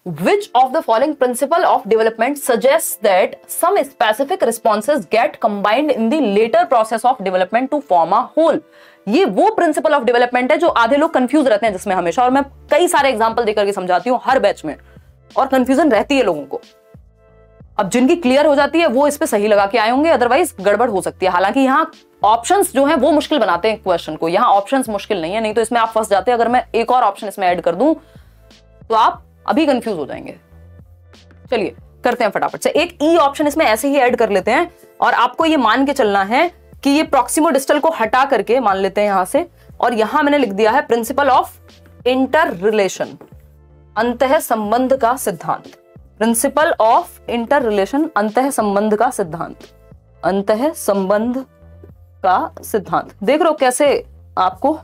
Which of the following principle of development suggests that some specific responses get combined in the later process of development to form a whole? ये वो principle of development है जो आधे लोग confuse रहते हैं जिसमें हमेशा, और मैं कई सारे एग्जांपल देकर के समझाती हूं हर बैच में, और कंफ्यूजन रहती है लोगों को। अब जिनकी क्लियर हो जाती है वो इस पे सही लगा के आए होंगे, अदरवाइज गड़बड़ हो सकती है। हालांकि यहाँ ऑप्शंस जो हैं वो मुश्किल बनाते हैं क्वेश्चन को, यहाँ ऑप्शंस मुश्किल नहीं है, नहीं तो इसमें आप फंस जाते हैं। अगर मैं एक और ऑप्शन इसमें ऐड कर दूं तो आप अभी कंफ्यूज हो जाएंगे। चलिए करते हैं फटाफट से, एक ई ऑप्शन इसमें ऐसे ही ऐड कर लेते हैं, और आपको ये मान के चलना है कि ये प्रॉक्सिमो डिस्टल को हटा करके मान लेते हैं यहां से, और यहां मैंने लिख दिया है प्रिंसिपल ऑफ इंटर रिलेशन, अंतः संबंध का सिद्धांत। प्रिंसिपल ऑफ इंटर रिलेशन, अंतः संबंध का सिद्धांत, अंतः संबंध का सिद्धांत। देख रहे हो कैसे, आपको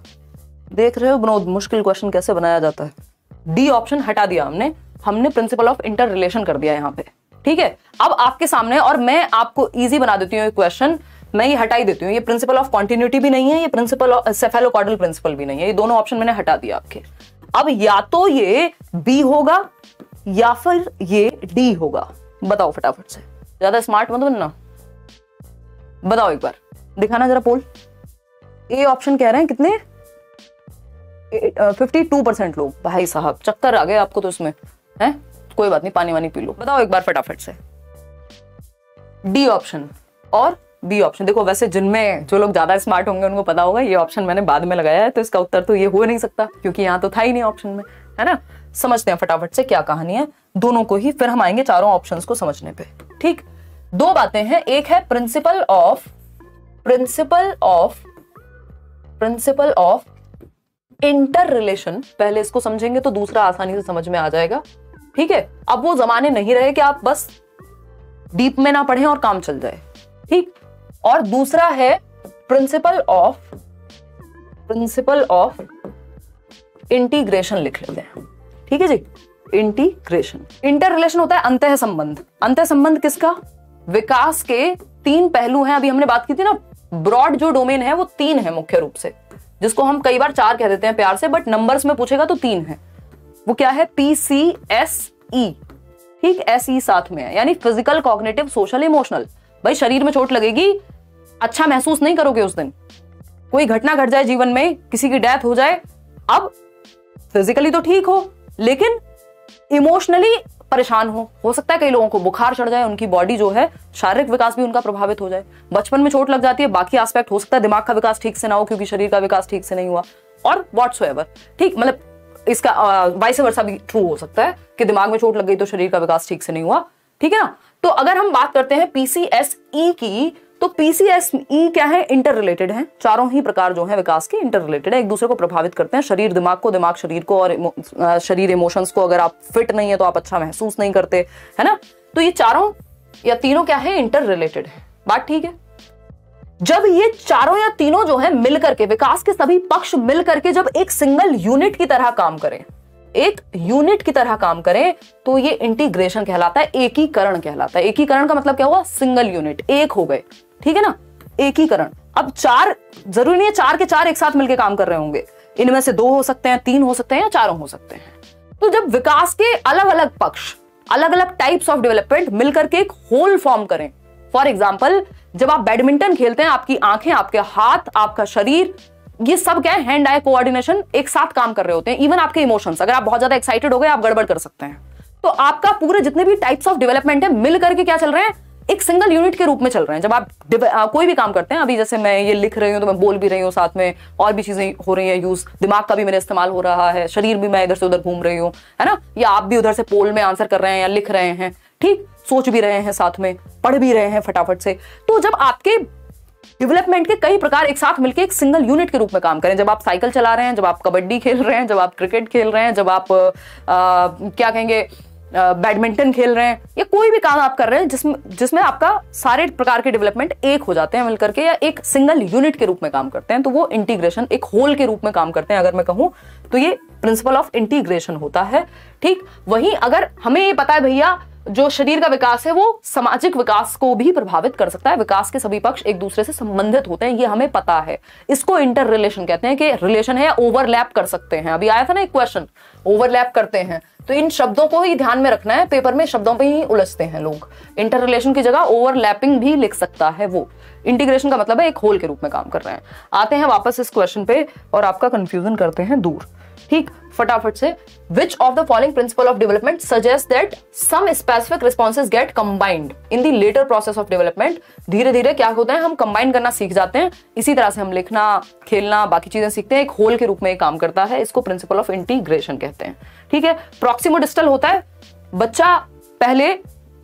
देख रहे हो बहुत मुश्किल क्वेश्चन कैसे बनाया जाता है। डी ऑप्शन हटा दिया हमने प्रिंसिपल ऑफ इंटर रिलेशन कर दिया यहां पे, ठीक है। अब आपके सामने, और मैं आपको इजी बना देती हूँ क्वेश्चन, मैं ये हटा ही देती हूँ, ये प्रिंसिपल ऑफ कॉन्टिन्यूटी भी नहीं है, ये प्रिंसिपल ऑफ सेफेलोकॉर्डल प्रिंसिपल भी नहीं है, ये दोनों ऑप्शन मैंने हटा दिया आपके। अब या तो ये बी होगा या फिर ये डी होगा, बताओ फटाफट से, ज्यादा स्मार्ट मत बनना, बताओ एक बार, दिखाना जरा पोल। ए ऑप्शन कह रहे हैं कितने, 52% लोग। भाई साहब चक्कर आ गए आपको तो इसमें है, कोई बात नहीं, पानी वानी पी लो। बताओ एक बार फटाफट से, डी ऑप्शन और बी ऑप्शन। देखो वैसे जिनमें जो लोग ज्यादा स्मार्ट होंगे उनको पता होगा, ये ऑप्शन मैंने बाद में लगाया है, तो इसका उत्तर तो ये हो नहीं सकता क्योंकि यहाँ तो था ही नहीं ऑप्शन में, है ना। समझते हैं फटाफट से क्या कहानी है दोनों को ही, फिर हम आएंगे चारों ऑप्शंस को समझने पे, ठीक। दो बातें हैं, एक है प्रिंसिपल ऑफ इंटर रिलेशन, पहले इसको समझेंगे तो दूसरा आसानी से समझ में आ जाएगा, ठीक है। अब वो जमाने नहीं रहे कि आप बस डीप में ना पढ़ें और काम चल जाए, ठीक। और दूसरा है प्रिंसिपल ऑफ इंटीग्रेशन, लिख लेते हैं, ठीक है जी। इंटीग्रेशन, इंटर रिलेशन होता है अंतः संबंध। अंतः संबंध किसका, विकास के तीन पहलू हैं, अभी हमने बात की थी ना, ब्रॉड जो डोमेन है वो तीन है मुख्य रूप से, जिसको हम कई बार चार कह देते हैं प्यार से, बट नंबर्स में पूछेगा तो तीन है। वो क्या है, PCSE, ठीक, SE साथ में है, यानी फिजिकल, कॉग्निटिव, सोशल, इमोशनल। भाई शरीर में चोट लगेगी, अच्छा महसूस नहीं करोगे उस दिन, कोई घटना घट जाए जीवन में, किसी की डेथ हो जाए, अब फिजिकली तो ठीक हो लेकिन इमोशनली परेशान हो सकता है कई लोगों को बुखार चढ़ जाए, उनकी बॉडी जो है, शारीरिक विकास भी उनका प्रभावित हो जाए। बचपन में चोट लग जाती है, बाकी एस्पेक्ट हो सकता है दिमाग का विकास ठीक से ना हो क्योंकि शरीर का विकास ठीक से नहीं हुआ, और व्हाटसोएवर, ठीक, मतलब इसका वाइस वर्सा भी ट्रू हो सकता है कि दिमाग में चोट लग गई तो शरीर का विकास ठीक से नहीं हुआ, ठीक है ना। तो अगर हम बात करते हैं PCSE की, तो PCSE क्या है, इंटर रिलेटेड है, चारों ही प्रकार जो है विकास के इंटर रिलेटेड है, एक दूसरे को प्रभावित करते हैं, शरीर दिमाग को, दिमाग शरीर को, और शरीर इमोशंस को। अगर आप फिट नहीं है तो आप अच्छा महसूस नहीं करते, है ना। तो ये चारों या तीनों क्या है, इंटर रिलेटेड है, बात ठीक है। जब ये चारों या तीनों जो है मिलकर के, विकास के सभी पक्ष मिलकर के जब एक सिंगल यूनिट की तरह काम करें, एक यूनिट की तरह काम करें, तो ये इंटीग्रेशन कहलाता है, एकीकरण कहलाता है। एकीकरण का मतलब क्या हुआ, सिंगल यूनिट, एक हो गए, ठीक है ना, एकीकरण। अब चार, जरूरी नहीं है चार के चार एक साथ मिलकर काम कर रहे होंगे, इनमें से दो हो सकते हैं, तीन हो सकते हैं, या चारों हो सकते हैं। तो जब विकास के अलग अलग पक्ष, अलग अलग टाइप्स ऑफ डेवलपमेंट मिलकर के एक होल फॉर्म करें, फॉर एग्जाम्पल जब आप बैडमिंटन खेलते हैं, आपकी आंखें, आपके हाथ, आपका शरीर, ये सब क्या है, हैंड आई कोऑर्डिनेशन, एक साथ काम कर रहे होते हैं। इवन आपके इमोशंस, अगर आप बहुत ज्यादा एक्साइटेड हो गए, आप गड़बड़ कर सकते हैं। तो आपका पूरे जितने भी टाइप्स ऑफ डेवलपमेंट है मिल करके क्या चल रहे हैं, एक सिंगल यूनिट के रूप में चल रहे हैं। जब आप कोई भी काम करते हैं, अभी जैसे मैं ये लिख रही हूं तो मैं बोल भी रही हूँ, साथ में और भी चीजें हो रही हैं यूज, दिमाग का भी मेरा इस्तेमाल हो रहा है, शरीर भी मैं इधर से उधर घूम रही हूँ, है ना, या आप भी उधर से पोल में आंसर कर रहे हैं या लिख रहे हैं, ठीक, सोच भी रहे हैं, साथ में पढ़ भी रहे हैं फटाफट से। तो जब आपके डेवलपमेंट के कई प्रकार एक साथ मिलकर एक सिंगल यूनिट के रूप में काम करें, जब आप साइकिल चला रहे हैं, जब आप कबड्डी खेल रहे हैं, जब आप क्रिकेट खेल रहे हैं, जब आप क्या कहेंगे, बैडमिंटन खेल रहे हैं, या कोई भी काम आप कर रहे हैं जिसमें आपका सारे प्रकार के डेवलपमेंट एक हो जाते हैं मिलकर के, या एक सिंगल यूनिट के रूप में काम करते हैं, तो वो इंटीग्रेशन, एक होल के रूप में काम करते हैं। अगर मैं कहूं तो ये प्रिंसिपल ऑफ इंटीग्रेशन होता है, ठीक। वहीं अगर हमें ये पता है भैया जो शरीर का विकास है वो सामाजिक विकास को भी प्रभावित कर सकता है, विकास के सभी पक्ष एक दूसरे से संबंधित होते हैं, ये हमें पता है, इसको इंटर रिलेशन कहते हैं, कि रिलेशन है, ओवरलैप कर सकते हैं। अभी आया था ना एक क्वेश्चन, ओवरलैप करते हैं, तो इन शब्दों को ही ध्यान में रखना है, पेपर में शब्दों पे ही उलझते हैं लोग। इंटर रिलेशन की जगह ओवरलैपिंग भी लिख सकता है वो। इंटीग्रेशन का मतलब है एक होल के रूप में काम कर रहे हैं। आते हैं वापस इस क्वेश्चन पे और आपका कंफ्यूजन करते हैं दूर। ठीक, फटाफट से। Which of the following principle of development suggests that some specific responses get combined in the later process of development? धीरे धीरे क्या होता है, हम कंबाइन करना सीख जाते हैं। इसी तरह से हम लिखना, खेलना, बाकी चीजें सीखते हैं। एक होल के रूप में काम करता है, इसको प्रिंसिपल ऑफ इंटीग्रेशन कहते हैं। ठीक है। प्रॉक्सिमोडिस्टल होता है, बच्चा पहले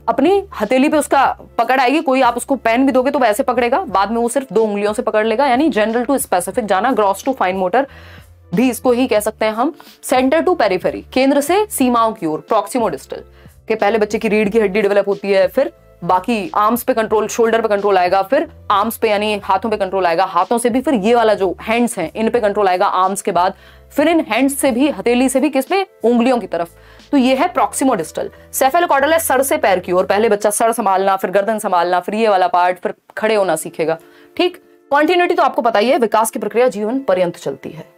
अपनी हथेली पे उसका पकड़ आएगी, कोई आप उसको पेन भी दोगे तो वैसे पकड़ेगा, बाद में वो सिर्फ 2 उंगलियों से पकड़ लेगा, यानी जनरल टू स्पेसिफिक जाना, ग्रॉस टू फाइन मोटर भी इसको ही कह सकते हैं हम। सेंटर टू पेरिफेरी, केंद्र से सीमाओं की ओर, प्रॉक्सिमोडिस्टल के पहले बच्चे की रीढ़ की हड्डी डेवलप होती है, फिर बाकी आर्म्स पे कंट्रोल, शोल्डर पे कंट्रोल आएगा, फिर आर्म्स पे यानी हाथों पे कंट्रोल आएगा, हाथों से भी फिर ये वाला जो हैंड्स हैं इन पे कंट्रोल आएगा आर्म्स के बाद, फिर इन हैंड्स से भी, हथेली से भी किस पे, उंगलियों की तरफ। तो ये है प्रॉक्सिमोडिस्टल। सेफेलोकॉर्डल है सर से पैर की ओर, पहले बच्चा सर संभालना, फिर गर्दन संभालना, फिर ये वाला पार्ट, फिर खड़े होना सीखेगा। ठीक। कॉन्टिन्यूटी तो आपको पता ही है, विकास की प्रक्रिया जीवन पर्यंत चलती है।